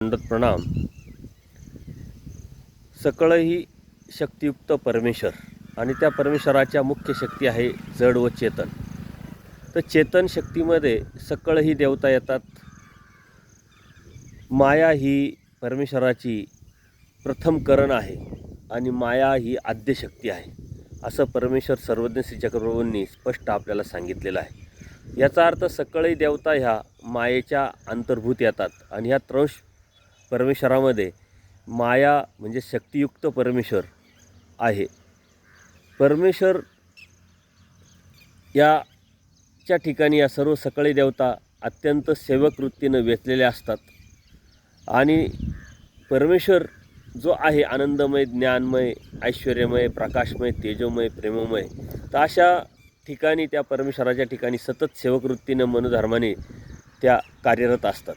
दंडोत प्रणाम. सकळ ही शक्तियुक्त परमेश्वर आणि त्या परमेश्वराच्या मुख्य शक्ती आहे जड व चेतन. तर चेतन शक्तीमध्ये सकळ ही देवता येतात. माया ही परमेश्वराची प्रथम करण आहे आणि माया ही आद्यशक्ती आहे, असं परमेश्वर सर्वज्ञ श्री चक्रप्रभूंनी स्पष्ट आपल्याला सांगितलेलं आहे. याचा अर्थ सकळही देवता ह्या मायेच्या अंतर्भूत येतात आणि ह्या त्रंश परमेश्वरामध्ये माया म्हणजे शक्तियुक्त परमेश्वर आहे. परमेश्वर याच्या ठिकाणी या सर्व सकळी देवता अत्यंत सेवक वृत्तीनं वेचलेल्या असतात आणि परमेश्वर जो आहे आनंदमय, ज्ञानमय, ऐश्वर्यमय, प्रकाशमय, तेजोमय, प्रेममय, तर अशा ठिकाणी त्या परमेश्वराच्या ठिकाणी सतत सेवकवृत्तीनं मनोधर्माने त्या कार्यरत असतात.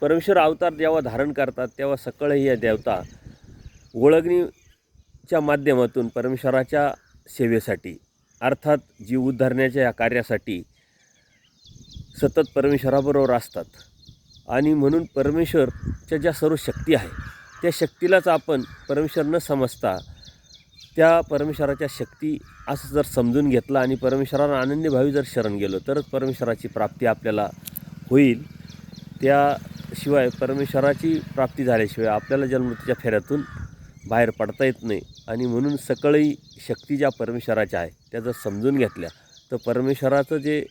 परमेश्वर अवतार जेव्हा धारण करतात तेव्हा सकळही या देवता ओळखणीच्या माध्यमातून परमेश्वराच्या सेवेसाठी अर्थात जीव उद्धारण्याच्या या कार्यासाठी सतत परमेश्वराबरोबर असतात. आणि म्हणून परमेश्वरच्या ज्या सर्व शक्ती आहे त्या शक्तीलाच आपण परमेश्वर न समजता त्या परमेश्वराच्या शक्ती असं जर समजून घेतलं आणि परमेश्वराला आनंदी भावी जर शरण गेलो तरच परमेश्वराची प्राप्ती आपल्याला होईल. त्याशिवाय परमेश्वराची प्राप्ती झाल्याशिवाय आपल्याला जन्ममृत्यूच्या फेऱ्यातून बाहेर पडता येत नाही. आणि म्हणून सकळही शक्ती ज्या परमेश्वराच्या आहे त्या जर समजून घेतल्या तर परमेश्वराचं जे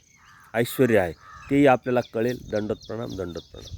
ऐश्वर्य आहे तेही आपल्याला कळेल. दंडोत प्रणाम. दंडोत प्रणाम.